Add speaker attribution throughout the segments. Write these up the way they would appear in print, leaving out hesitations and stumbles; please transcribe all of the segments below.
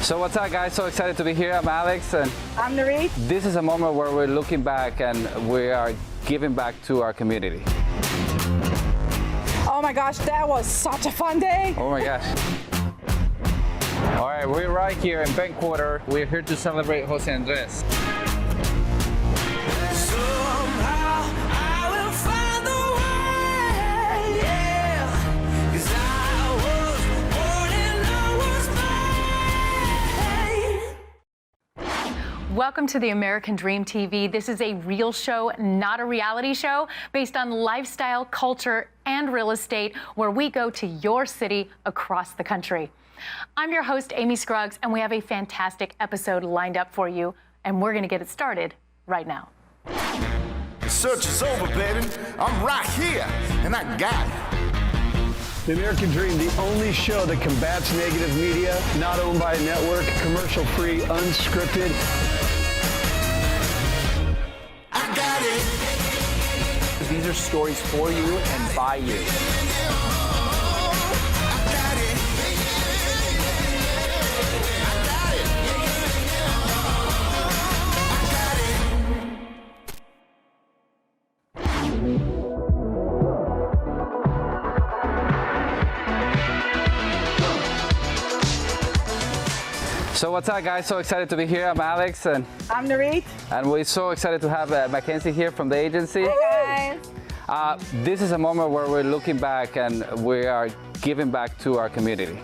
Speaker 1: So what's up, guys? So excited to be here. I'm Alex and
Speaker 2: I'm Nurit.
Speaker 1: This is a moment where we're looking back and we are giving back to our community.
Speaker 2: Oh my gosh, that was such a fun day.
Speaker 1: Oh my gosh. All right, we're right here in Ben Quarter. We're here to celebrate José Andrés.
Speaker 3: Welcome to the American Dream TV. This is a real show, not a reality show, based on lifestyle, culture, and real estate, where we go to your city across the country. I'm your host, Amy Scruggs, and we have a fantastic episode lined up for you, and we're going to get it started right now.
Speaker 4: The search is over, baby. I'm right here, and I got it.
Speaker 5: The American Dream, the only show that combats negative media, not owned by a network, commercial-free, unscripted.
Speaker 4: I got it.
Speaker 6: These are stories for you and by you.
Speaker 1: So what's up, guys? So excited to be here. I'm Alex and
Speaker 2: I'm Nurit.
Speaker 1: And we're so excited to have Mackenzie here from the agency.
Speaker 2: Hey guys.
Speaker 1: This is a moment where we're looking back and we are giving back to our community.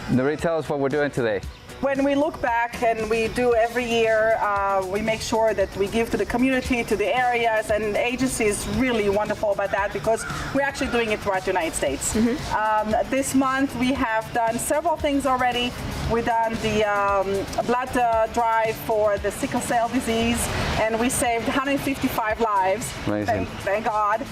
Speaker 1: Nurit, tell us what we're doing today.
Speaker 2: When we look back, and we do every year, we make sure that we give to the community, to the areas, and the agency is really wonderful about that because we're actually doing it throughout the United States. This month we have done several things already. We've done the blood drive for the sickle cell disease, and we saved 155 lives.
Speaker 1: Amazing.
Speaker 2: Thank God.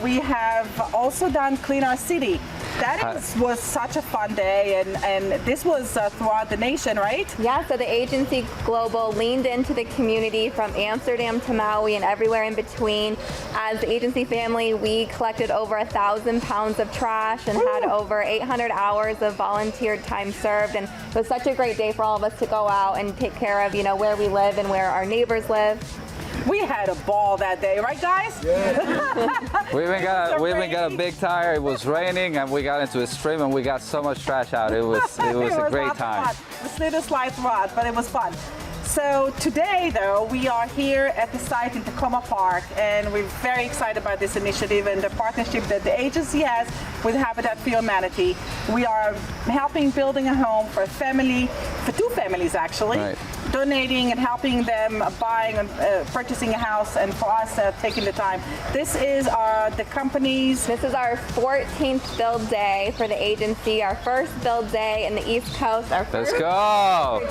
Speaker 2: We have also done Clean Our City. That was such a fun day, and this was throughout the nation, right?
Speaker 7: Yeah, so the agency Global leaned into the community from Amsterdam to Maui and everywhere in between. As the agency family, we collected over 1,000 pounds of trash and had over 800 hours of volunteer time served. And it was such a great day for all of us to go out and take care of, where we live and where our neighbors live.
Speaker 2: We had a ball that day, right, guys?
Speaker 1: Yeah. we even got a big tire. It was raining, and we got into a stream, and we got so much trash out. It was a great time.
Speaker 2: The slid and slide throughout, but it was fun. So today, though, we are here at the site in Tacoma Park, and we're very excited about this initiative and the partnership that the agency has with Habitat for Humanity. We are helping building a home for a family, for two families actually, right. Donating and helping them buying and purchasing a house, and for us taking the time. This is the company's...
Speaker 7: This is our 14th build day for the agency, our first build day in the East Coast.
Speaker 1: Let's go!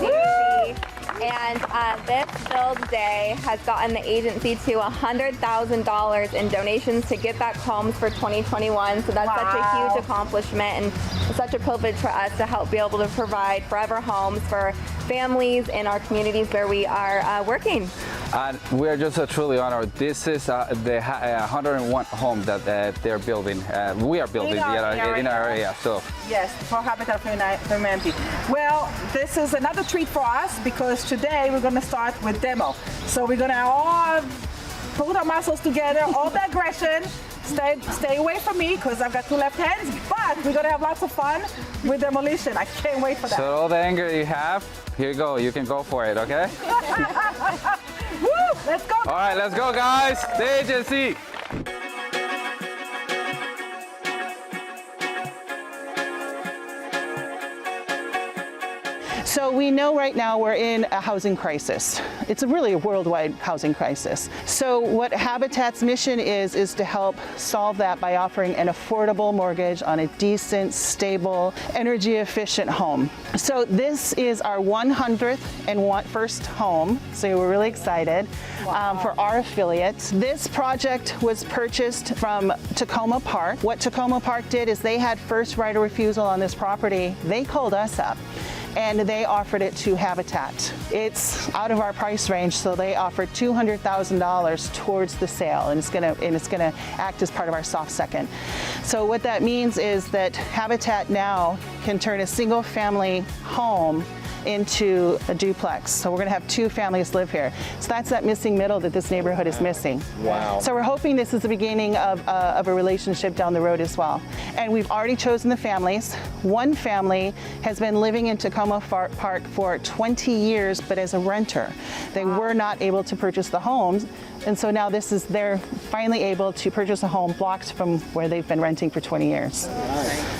Speaker 7: And this build day has gotten the agency to $100,000 in donations to Giveback Homes for 2021. So that's such a huge accomplishment and such a privilege for us to help be able to provide forever homes for families in our communities where we are working.
Speaker 1: And we are just truly honored. This is the 101 homes that they're building. We are building in our area. So
Speaker 2: yes, for Habitat for Humanity. Well, this is another treat for us because today we're going to start with demo. So we're going to all put our muscles together, all the aggression. Stay away from me because I've got two left hands, but we're going to have lots of fun with demolition. I can't wait for that.
Speaker 1: So all the anger you have, here you go. You can go for it, okay?
Speaker 2: Woo! Let's go.
Speaker 1: All right, let's go, guys. The agency.
Speaker 8: So we know right now we're in a housing crisis. It's really a worldwide housing crisis. So what Habitat's mission is to help solve that by offering an affordable mortgage on a decent, stable, energy efficient home. So this is our 101st home. So we're really excited for our affiliates. This project was purchased from Tacoma Park. What Tacoma Park did is they had first right of refusal on this property. They called us up and they offered it to Habitat. It's out of our price range, so they offered $200,000 towards the sale, and it's gonna act as part of our soft second. So what that means is that Habitat now can turn a single family home into a duplex. So we're going to have 2 families live here. So that's that missing middle that this neighborhood is missing.
Speaker 6: Wow.
Speaker 8: So we're hoping this is the beginning of a relationship down the road as well. And we've already chosen the families. One family has been living in Tacoma Park for 20 years, but as a renter. They were not able to purchase the homes. And so now they're finally able to purchase a home blocked from where they've been renting for 20 years.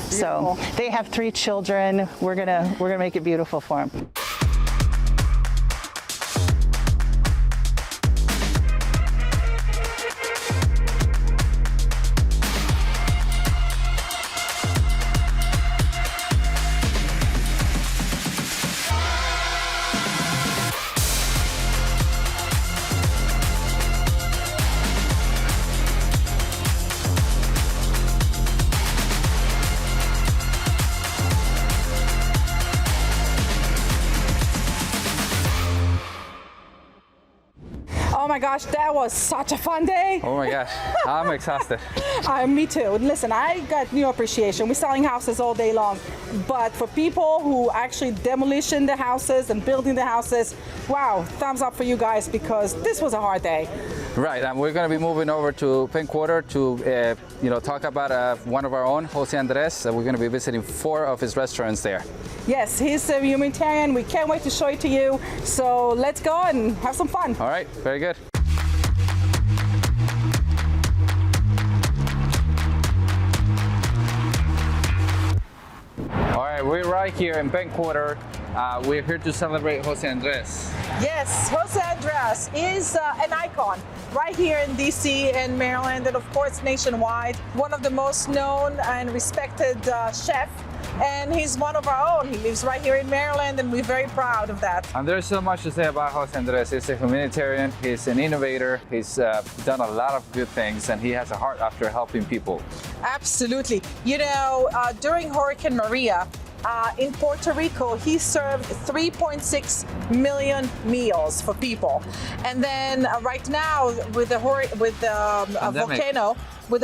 Speaker 8: So they have 3 children. We're gonna make it beautiful for them.
Speaker 2: Oh my gosh, that was such a fun day.
Speaker 1: Oh my gosh, I'm exhausted.
Speaker 2: Me too. Listen, I got new appreciation. We're selling houses all day long, but for people who actually demolition the houses and building the houses, wow, thumbs up for you guys, because this was a hard day.
Speaker 1: Right, and we're going to be moving over to Penn Quarter to talk about one of our own, José Andrés. We're going to be visiting 4 of his restaurants there.
Speaker 2: Yes, he's a humanitarian. We can't wait to show it to you. So let's go and have some fun.
Speaker 1: All right, very good. All right, we're right here in Penn Quarter. We're here to celebrate José Andrés.
Speaker 2: Yes, José Andrés is an icon right here in DC and Maryland, and of course nationwide. One of the most known and respected chefs, and he's one of our own. He lives right here in Maryland, and we're very proud of that.
Speaker 1: And there's so much to say about José Andrés. He's a humanitarian, he's an innovator, he's done a lot of good things, and he has a heart after helping people.
Speaker 2: Absolutely. You know, during Hurricane Maria, in Puerto Rico, he served 3.6 million meals for people. And then right now, with the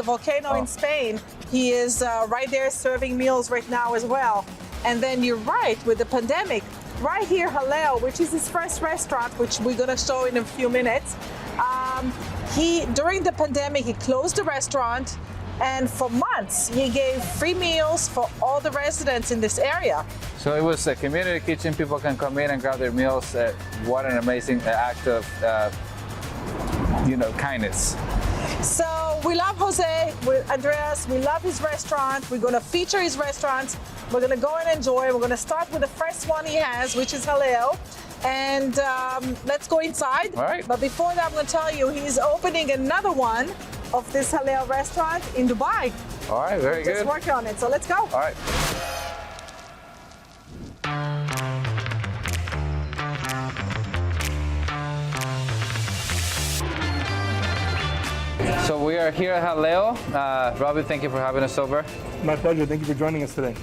Speaker 2: volcano in Spain, he is right there serving meals right now as well. And then you're right, with the pandemic, right here, Jaleo, which is his first restaurant, which we're gonna show in a few minutes. During the pandemic, he closed the restaurant, and for months, he gave free meals for all the residents in this area.
Speaker 1: So it was a community kitchen. People can come in and grab their meals. What an amazing act of, kindness.
Speaker 2: So we love José Andrés. We love his restaurant. We're going to feature his restaurants. We're going to go and enjoy. We're going to start with the first one he has, which is Jaleo. And let's go inside.
Speaker 1: All right.
Speaker 2: But before that, I'm going to tell you, he's opening another one of this Jaleo restaurant in Dubai.
Speaker 1: All right, very good.
Speaker 2: Just working on it, so let's go.
Speaker 1: All right. So we are here at Jaleo. Robbie, thank you for having us over.
Speaker 9: My pleasure. Thank you for joining us today.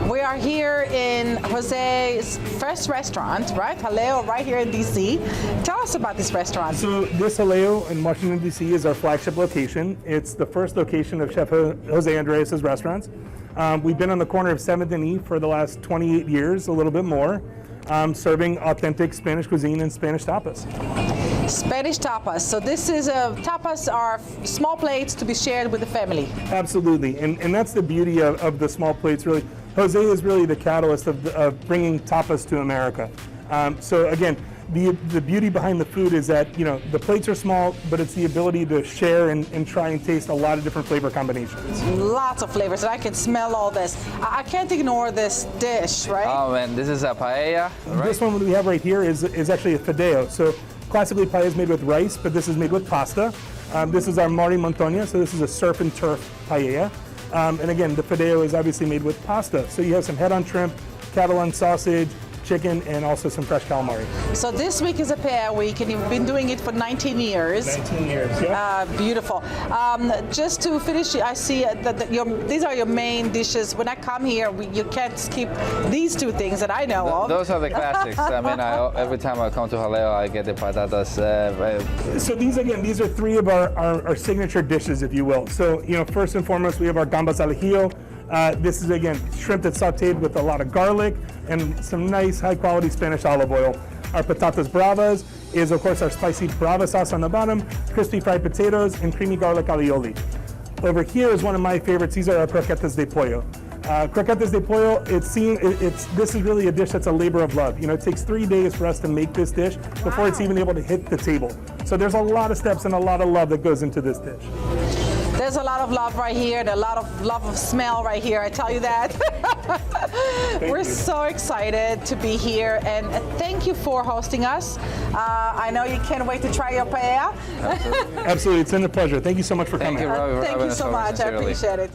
Speaker 2: We are here in José's first restaurant, right? Jaleo, right here in DC. Tell us about this restaurant.
Speaker 9: So this Jaleo in Washington, D.C. is our flagship location. It's the first location of Chef José Andrés' restaurants. We've been on the corner of 7th and E for the last 28 years, a little bit more, serving authentic Spanish cuisine and Spanish tapas.
Speaker 2: Spanish tapas. So this is tapas are small plates to be shared with the family.
Speaker 9: Absolutely, and that's the beauty of the small plates. Really, José is really the catalyst of bringing tapas to America. So again, the beauty behind the food is that the plates are small, but it's the ability to share and try and taste a lot of different flavor combinations.
Speaker 2: Lots of flavors. I can smell all this. I can't ignore this dish, right?
Speaker 1: Oh man, this is a paella. Right?
Speaker 9: This one we have right here is actually a fideo. So classically, paella is made with rice, but this is made with pasta. This is our Mari Montaña, so this is a surf and turf paella. And again, the fideo is obviously made with pasta. So you have some head-on shrimp, catalan sausage, chicken, and also some fresh calamari.
Speaker 2: So this week is a paella week, and you've been doing it for 19 years.
Speaker 9: 19 years, yeah.
Speaker 2: Beautiful. Just to finish, I see that these are your main dishes. When I come here, you can't skip these two things that I know of.
Speaker 1: Those are the classics. I mean, every time I come to Jaleo, I get the patatas.
Speaker 9: So these are 3 of our signature dishes, if you will. So, first and foremost, we have our gambas al ajillo. This is, again, shrimp that's sauteed with a lot of garlic and some nice high-quality Spanish olive oil. Our patatas bravas is, of course, our spicy brava sauce on the bottom, crispy fried potatoes, and creamy garlic alioli. Over here is one of my favorites. These are our croquetas de pollo. Croquetas de pollo, this is really a dish that's a labor of love. You know, it takes 3 days for us to make this dish before it's even able to hit the table. So there's a lot of steps and a lot of love that goes into this dish.
Speaker 2: There's a lot of love right here, and a lot of love of smell right here, I tell you that. We're so excited to be here, and thank you for hosting us. I know you can't wait to try your paella.
Speaker 9: Absolutely, it's been a pleasure. Thank you so much for coming.
Speaker 2: Thank you so much, I appreciate it.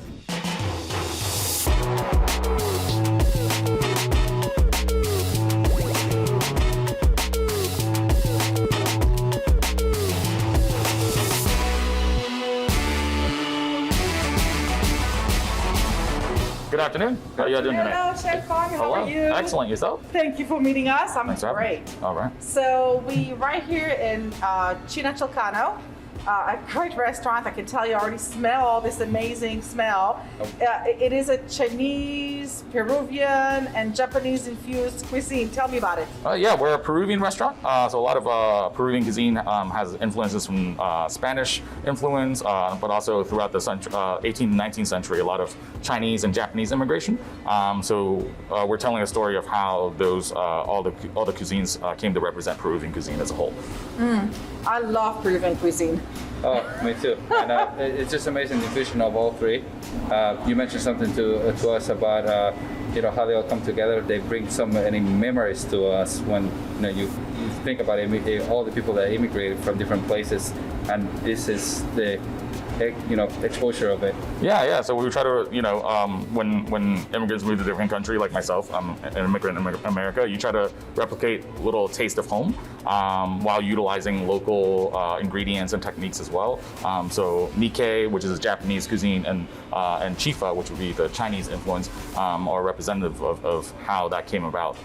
Speaker 10: Good afternoon. How are you doing tonight?
Speaker 2: Hello, Chef Fogg. How are you?
Speaker 10: Excellent. Yourself?
Speaker 2: Thank you for meeting us. I'm
Speaker 10: Thanks for having
Speaker 2: great.
Speaker 10: me. All right.
Speaker 2: So we right here in Chinachilcano, a great restaurant. I can tell you already smell all this amazing smell. It is a Chinese, Peruvian, and Japanese infused cuisine. Tell me about it.
Speaker 10: Yeah, we're a Peruvian restaurant. So a lot of Peruvian cuisine has influences from Spanish influence, but also throughout the 18th and 19th century, a lot of Chinese and Japanese immigration. So we're telling a story of how those all the cuisines came to represent Peruvian cuisine as a whole.
Speaker 2: I love Peruvian cuisine.
Speaker 1: Oh, me too. And it's just amazing the fusion of all three. You mentioned something to us about how they all come together. They bring so many memories to us when you think about all the people that immigrated from different places, and this is the exposure of it.
Speaker 10: Yeah. So we try to, when immigrants move to a different country, like myself, I'm an immigrant in America, you try to replicate a little taste of home while utilizing local ingredients and techniques as well. So Nikkei, which is a Japanese cuisine, and Chifa, which would be the Chinese influence, are representative of how that came about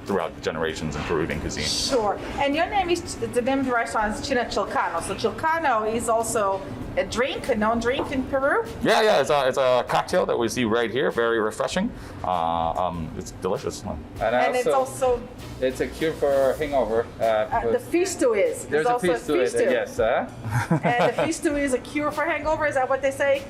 Speaker 10: throughout the generations in Peruvian cuisine.
Speaker 2: Sure. And the name of the restaurant is Chinachilcano. So Chilcano is also a drink, a known drink in Peru?
Speaker 10: Yeah, it's a cocktail that we see right here, very refreshing. It's delicious.
Speaker 2: And
Speaker 1: it's a cure for hangover.
Speaker 2: The fisto is.
Speaker 1: There's a fisto to it, yes.
Speaker 2: And the fisto is a cure for hangover, is that what they say?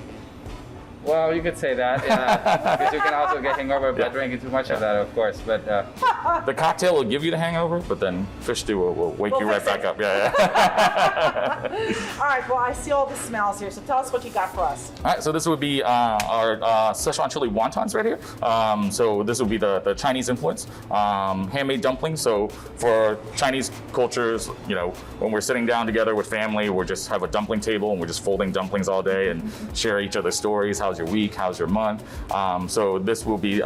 Speaker 1: Well, you could say that, because you can also get hangover by drinking too much of that, of course. But
Speaker 10: the cocktail will give you the hangover, but then fish stew will wake you right back up. Yeah.
Speaker 2: All right. Well, I see all the smells here. So tell us what you got for us.
Speaker 10: All right. So this would be our Szechuan chili wontons right here. So this would be the Chinese influence, handmade dumplings. So for Chinese cultures, when we're sitting down together with family, we just have a dumpling table and we're just folding dumplings all day and share each other's stories. How's your week? How's your month? So this will be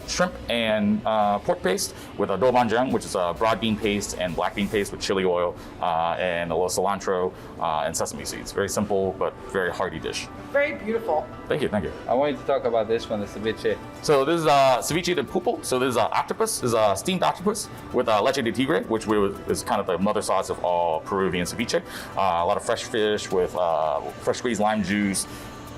Speaker 10: shrimp and pork paste with a doubanjiang, which is a broad bean paste and black bean paste with chili oil and a little cilantro and sesame seeds. Very simple but very hearty dish.
Speaker 2: Very beautiful.
Speaker 10: Thank you.
Speaker 1: I want you to talk about this one, the ceviche.
Speaker 10: So this is ceviche de pulpo. So this is octopus. This is steamed octopus with leche de tigre, which is kind of the mother sauce of all Peruvian ceviche. A lot of fresh fish with fresh squeezed lime juice,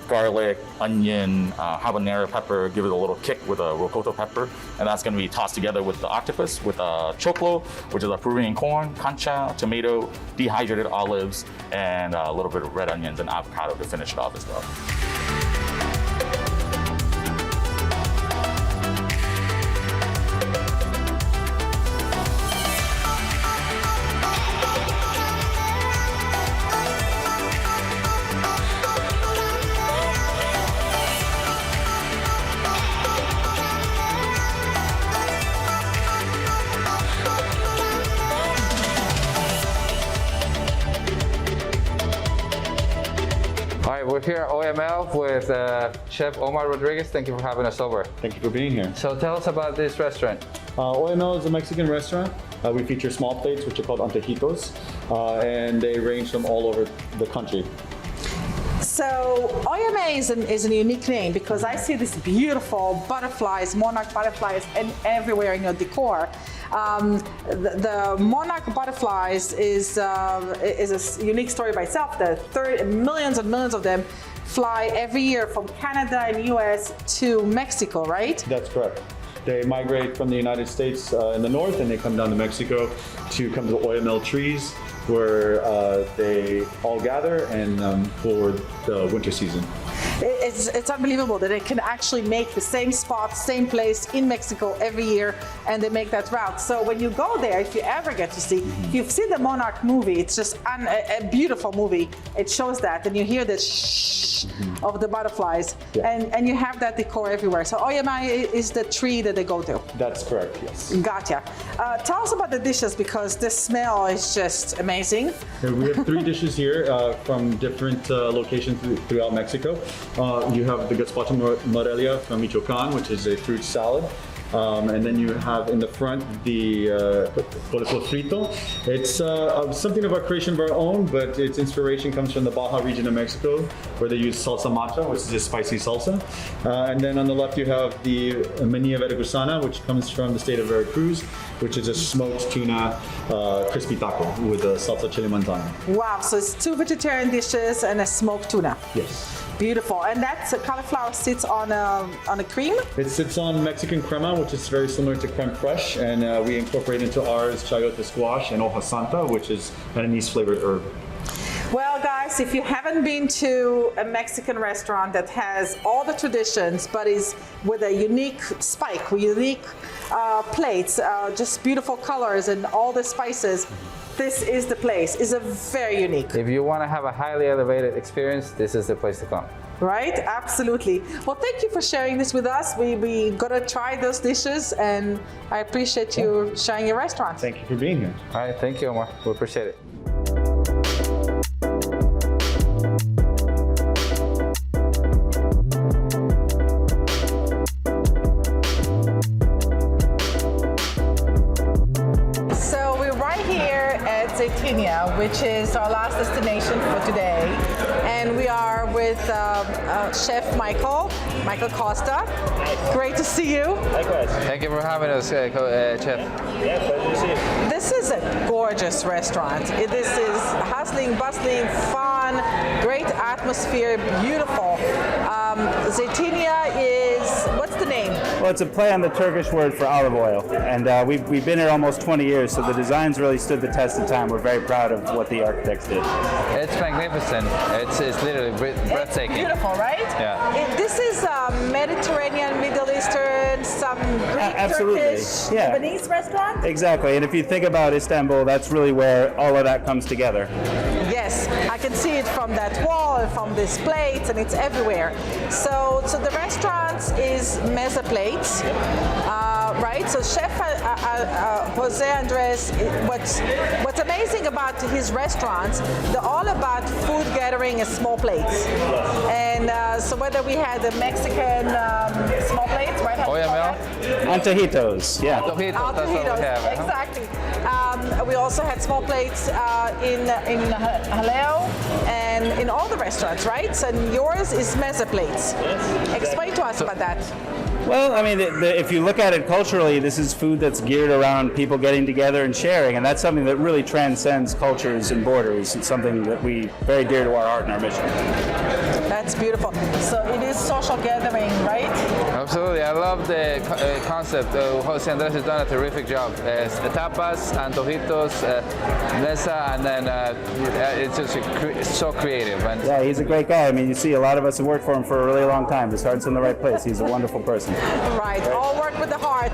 Speaker 10: garlic, onion, habanero pepper, give it a little kick with a rocoto pepper, and that's going to be tossed together with the octopus with choclo, which is a Peruvian corn, cancha, tomato, dehydrated olives, and a little bit of red onions and avocado to finish it off as well.
Speaker 1: We're here at OML with Chef Omar Rodriguez. Thank you for having us over.
Speaker 11: Thank you for being here.
Speaker 1: So tell us about this restaurant.
Speaker 11: OML is a Mexican restaurant. We feature small plates, which are called antejitos, and they range from all over the country.
Speaker 2: So Oyame is a unique name because I see these beautiful butterflies, monarch butterflies, and everywhere in your decor. The monarch butterflies is a unique story by itself. There are millions and millions of them fly every year from Canada and US to Mexico, right?
Speaker 11: That's correct. They migrate from the United States in the north, and they come down to Mexico to come to the oil mill trees, where they all gather and for the winter season.
Speaker 2: It's unbelievable that they can actually make the same spot, same place in Mexico every year, and they make that route. So when you go there, if you ever get to see, if you've seen the Monarch movie, it's just a beautiful movie. It shows that, and you hear the shh of the butterflies, and you have that decor everywhere. So Oyamai is the tree that they go to.
Speaker 11: That's correct, yes.
Speaker 2: Gotcha. Tell us about the dishes, because the smell is just amazing.
Speaker 11: We have 3 dishes here from different locations throughout Mexico. You have the gazpacho Morelia from Michoacan, which is a fruit salad. And then you have in the front the pollo frito. It's something of our creation of our own, but its inspiration comes from the Baja region of Mexico, where they use salsa macha, which is a spicy salsa. And then on the left you have the manilla veracruzana, which comes from the state of Veracruz, which is a smoked tuna crispy taco with a salsa chile manzana.
Speaker 2: Wow, so it's 2 vegetarian dishes and a smoked tuna.
Speaker 11: Yes.
Speaker 2: Beautiful. And that cauliflower sits on a cream?
Speaker 11: It sits on Mexican crema, which is very similar to creme fraiche, and we incorporate into ours chayote squash and hoja santa, which is an anise flavored herb.
Speaker 2: Well, guys, if you haven't been to a Mexican restaurant that has all the traditions, but is with a unique spike, unique plates, just beautiful colors and all the spices, this is the place. It's a very unique.
Speaker 1: If you want to have a highly elevated experience, this is the place to come.
Speaker 2: Right? Absolutely. Well, thank you for sharing this with us. We got to try those dishes, and I appreciate you sharing your restaurant.
Speaker 11: Thank you for being here.
Speaker 1: All right, thank you, Omar. We appreciate it.
Speaker 2: Which is our last destination for today, and we are with Chef Michael Costa. Great to see you.
Speaker 12: Likewise.
Speaker 1: Thank you for having us, Chef.
Speaker 12: Yeah, pleasure to see you.
Speaker 2: This is a gorgeous restaurant. This is hustling, bustling, fun, great atmosphere, beautiful. Zeytinya is, what's the name?
Speaker 12: Well, it's a play on the Turkish word for olive oil, and we've been here almost 20 years, so the designs really stood the test of time. We're very proud of what the architects did.
Speaker 1: It's magnificent. It's literally breathtaking.
Speaker 2: It's beautiful, right?
Speaker 1: Yeah.
Speaker 2: This is Mediterranean, Middle Eastern, some Greek,
Speaker 12: absolutely.
Speaker 2: Turkish,
Speaker 12: Yeah.
Speaker 2: Lebanese restaurant?
Speaker 12: Exactly, and if you think about Istanbul, that's really where all of that comes together.
Speaker 2: Yes, I can see it from that wall and from these plates, and it's everywhere. So the restaurant is mesa plates, right? So Chef José Andrés, what's amazing about his restaurants, they're all about food gathering in small plates. And so whether we had the Mexican small plates, right?
Speaker 12: Antojitos, yeah.
Speaker 1: Antojitos, that's what we have.
Speaker 2: Exactly. We also had small plates in Jaleo and in all the restaurants, right? So yours is mesa plates. Yes. Explain to us about that.
Speaker 12: Well, I mean, if you look at it culturally, this is food that's geared around people getting together and sharing, and that's something that really transcends cultures and borders. It's something that we very dear to our heart and our mission.
Speaker 2: That's beautiful. So it is social gathering, right?
Speaker 1: Absolutely. I love the concept. José Andrés has done a terrific job. Tapas, antojitos, mesa, and then it's just so creative. And
Speaker 12: yeah, he's a great guy. I mean, you see, a lot of us have worked for him for a really long time. His heart's in the right place. He's a wonderful person.
Speaker 2: Right. All work with the heart.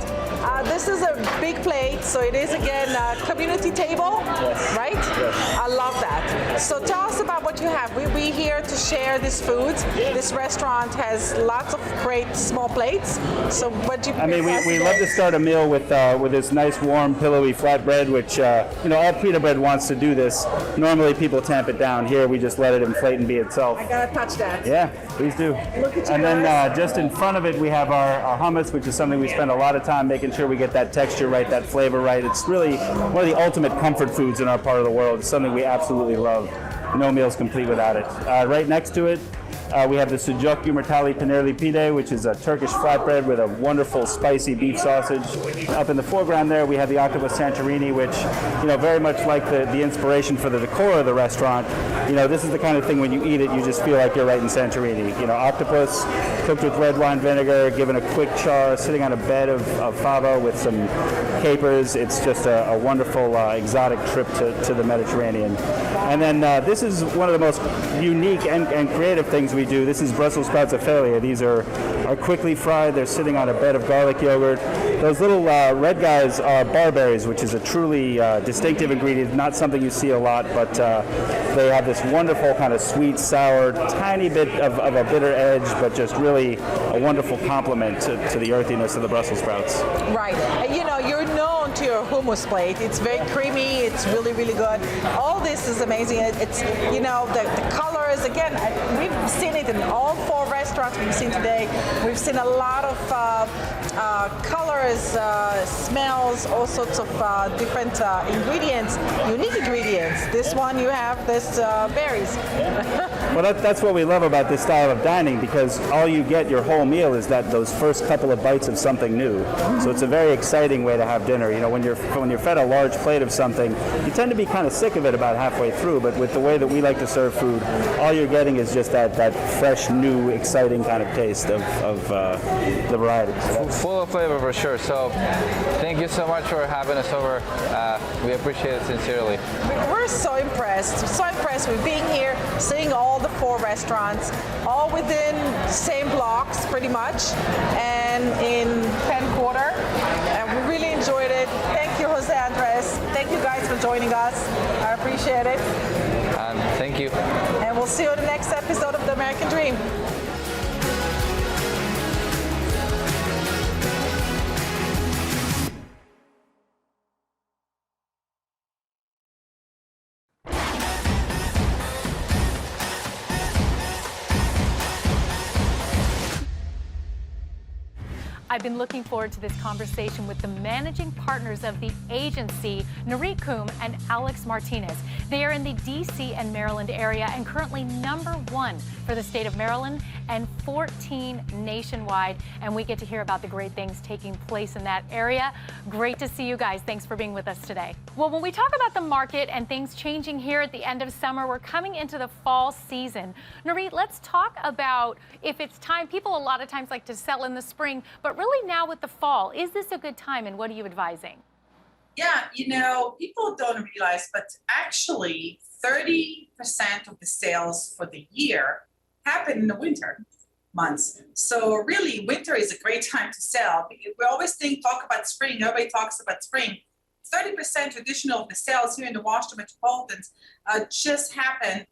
Speaker 2: This is a big plate, so it is again a community table, yes. Right?
Speaker 12: Yes.
Speaker 2: I love that. So tell us about what you have. We're here to share this food. Yes. This restaurant has lots of great small plates. So what do you?
Speaker 12: I mean, we love to start a meal with this nice, warm, pillowy flatbread, which all pita bread wants to do this. Normally, people tamp it down. Here, we just let it inflate and be itself.
Speaker 2: I gotta touch that.
Speaker 12: Yeah, please do.
Speaker 2: Look at you.
Speaker 12: And then just in front of it, we have our hummus, which is something we spend a lot of time making sure we get that texture right, that flavor right. It's really one of the ultimate comfort foods in our part of the world. It's something we absolutely love. No meal's complete without it. Right next to it, We have the sucuk yumurtali panerli pide, which is a Turkish flatbread with a wonderful spicy beef sausage. Up in the foreground there, we have the octopus santorini, which, very much like the inspiration for the decor of the restaurant. This is the kind of thing when you eat it, you just feel like you're right in Santorini. Octopus cooked with red wine vinegar, given a quick char, sitting on a bed of fava with some capers. It's just a wonderful exotic trip to the Mediterranean. And then this is one of the most unique and creative things we do. This is Brussels sprouts Ophelia. These are quickly fried. They're sitting on a bed of garlic yogurt. Those little red guys are barberries, which is a truly distinctive ingredient, not something you see a lot, but they have this wonderful kind of sweet, sour, tiny bit of a bitter edge, but just really a wonderful complement to the earthiness of the Brussels sprouts.
Speaker 2: Right. You're known to your hummus plate. It's very creamy. It's really, really good. All this is amazing. It's, the colors, again, we've seen it in all 4 restaurants we've seen today. We've seen a lot of colors, smells, all sorts of different ingredients, unique ingredients. This one you have this berries.
Speaker 12: Well, that's what we love about this style of dining, because all you get your whole meal is those first couple of bites of something new. So it's a very exciting way to have dinner. When you're fed a large plate of something, you tend to be kind of sick of it about halfway through. But with the way that we like to serve food, all you're getting is just that fresh, new, exciting kind of taste of the variety.
Speaker 1: Full of flavor for sure. So thank you so much for having us over. We appreciate it sincerely.
Speaker 2: We're so impressed with being here, seeing all the 4 restaurants, all within the same blocks pretty much, and in Penn Quarter. And we really enjoyed it. Thank you, José Andrés. Thank you guys for joining us. I appreciate it.
Speaker 1: And thank you.
Speaker 2: And we'll see you in the next episode of The American Dream.
Speaker 3: I've been looking forward to this conversation with the managing partners of the agency, Nurit and Alex Martinez. They are in the DC and Maryland area and currently #1 for the state of Maryland and 14 nationwide. And we get to hear about the great things taking place in that area. Great to see you guys. Thanks for being with us today. Well, when we talk about the market and things changing here at the end of summer, we're coming into the fall season. Nurit, let's talk about if it's time. People a lot of times like to sell in the spring, but really now with the fall, is this a good time and what are you advising?
Speaker 13: Yeah, people don't realize, but actually 30% of the sales for the year happen in the winter months. So really winter is a great time to sell. We always talk about spring, nobody talks about spring. 30% additional of the sales here in the Washington Metropolitans just happen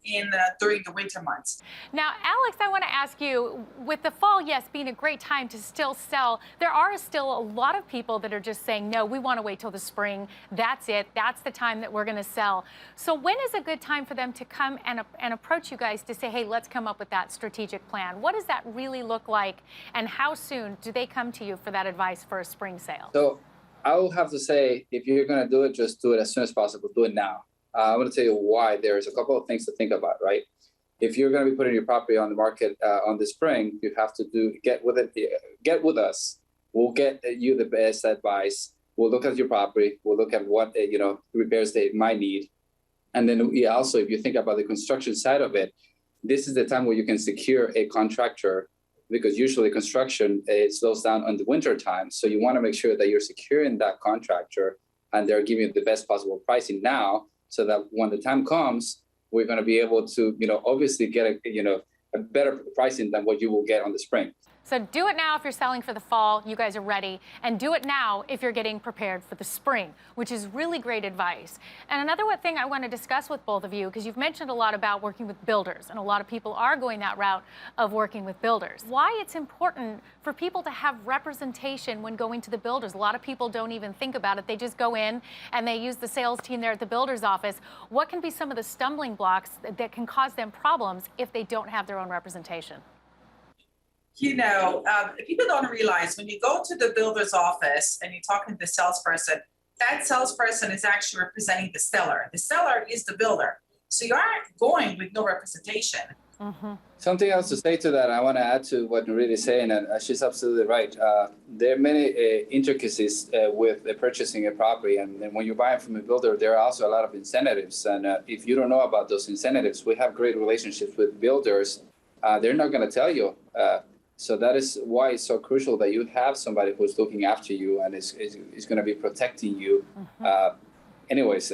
Speaker 13: during the winter months.
Speaker 3: Now, Alex, I want to ask you, with the fall, yes, being a great time to still sell, there are still a lot of people that are just saying, no, we want to wait till the spring. That's it. That's the time that we're going to sell. So when is a good time for them to come and approach you guys to say, hey, let's come up with that strategic plan? What does that really look like? And how soon do they come to you for that advice for a spring sale?
Speaker 1: So I will have to say, if you're going to do it, just do it as soon as possible. Do it now. I'm going to tell you why. There's a couple of things to think about, right? If you're going to be putting your property on the market on the spring, you have to get with us. We'll get you the best advice. We'll look at your property. We'll look at what repairs they might need. And then also, if you think about the construction side of it, this is the time where you can secure a contractor, because usually construction slows down on the winter time. So you want to make sure that you're securing that contractor and they're giving you the best possible pricing now, so that when the time comes, we're going to be able to, obviously get a better pricing than what you will get on the spring.
Speaker 3: So do it now if you're selling for the fall, you guys are ready, and do it now if you're getting prepared for the spring, which is really great advice. And another thing I want to discuss with both of you, because you've mentioned a lot about working with builders, and a lot of people are going that route of working with builders. Why it's important for people to have representation when going to the builders. A lot of people don't even think about it. They just go in and they use the sales team there at the builder's office. What can be some of the stumbling blocks that can cause them problems if they don't have their own representation?
Speaker 13: People don't realize when you go to the builder's office and you're talking to the salesperson, that salesperson is actually representing the seller. The seller is the builder. So you aren't going with no representation.
Speaker 1: Something else to say to that, I want to add to what Nurit is saying, and she's absolutely right. There are many intricacies with purchasing a property, and when you're buying from a builder, there are also a lot of incentives. And if you don't know about those incentives, we have great relationships with builders. They're not going to tell you. So that is why it's so crucial that you have somebody who's looking after you and is going to be protecting you. Anyways,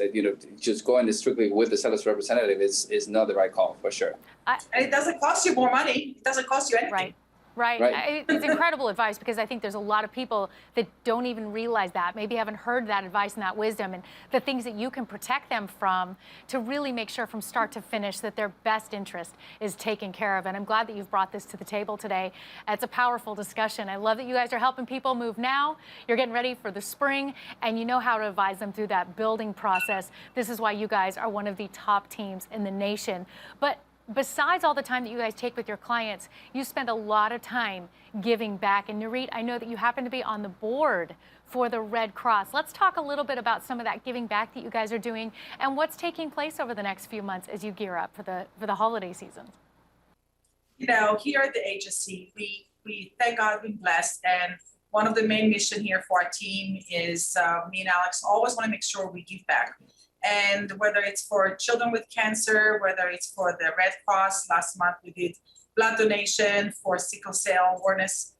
Speaker 1: just going strictly with the seller's representative is not the right call for sure.
Speaker 13: And it doesn't cost you more money. It doesn't cost you anything.
Speaker 3: Right. It's incredible advice, because I think there's a lot of people that don't even realize that, maybe haven't heard that advice and that wisdom, and the things that you can protect them from to really make sure from start to finish that their best interest is taken care of. And I'm glad that you've brought this to the table today. It's a powerful discussion. I love that you guys are helping people move now. You're getting ready for the spring, and you know how to advise them through that building process. This is why you guys are one of the top teams in the nation. But besides all the time that you guys take with your clients, you spend a lot of time giving back. And Nurit, I know that you happen to be on the board for the Red Cross. Let's talk a little bit about some of that giving back that you guys are doing and what's taking place over the next few months as you gear up for the holiday season.
Speaker 13: Here at the agency, we thank God we're blessed. And one of the main mission here for our team is me and Alex always want to make sure we give back. And whether it's for children with cancer, whether it's for the Red Cross, last month we did blood donation for sickle cell awareness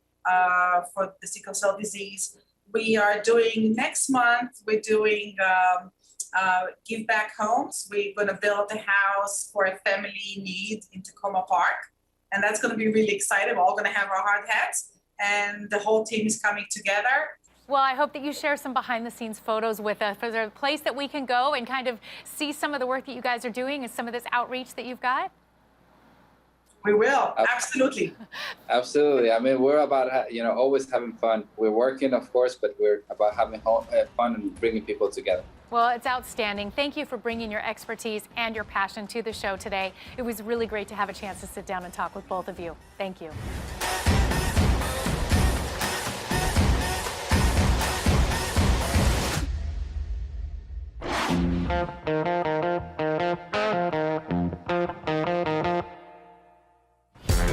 Speaker 13: for the sickle cell disease. We are doing next month, we're doing Giveback Homes. We're going to build a house for a family in need in Tacoma Park. And that's going to be really exciting. We're all going to have our hard hats, and the whole team is coming together.
Speaker 3: Well, I hope that you share some behind-the-scenes photos with us. Is there a place that we can go and kind of see some of the work that you guys are doing and some of this outreach that you've got?
Speaker 13: We will, absolutely.
Speaker 1: Absolutely. I mean, we're about always having fun. We're working, of course, but we're about having fun and bringing people together.
Speaker 3: Well, it's outstanding. Thank you for bringing your expertise and your passion to the show today. It was really great to have a chance to sit down and talk with both of you. Thank you.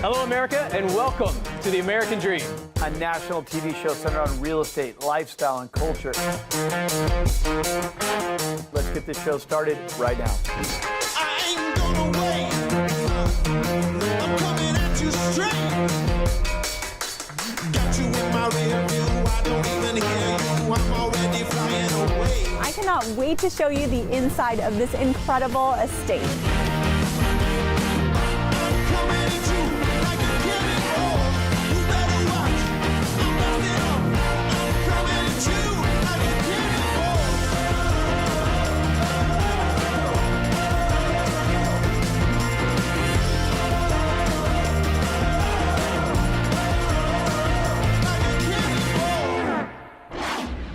Speaker 6: Hello, America, and welcome to The American Dream, a national TV show centered on real estate, lifestyle, and culture. Let's get this show started right now.
Speaker 4: I ain't gonna wait. I'm coming at you straight. Got you in my rear view. I don't even hear you. I'm already flying away.
Speaker 14: I cannot wait to show you the inside of this incredible estate.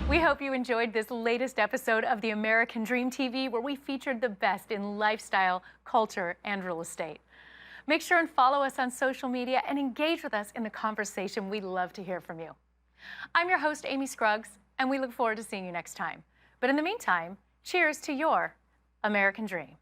Speaker 3: We hope you enjoyed this latest episode of The American Dream TV, where we featured the best in lifestyle, culture, and real estate. Make sure and follow us on social media and engage with us in the conversation. We'd love to hear from you. I'm your host, Amy Scruggs, and we look forward to seeing you next time. But in the meantime, cheers to your American Dream.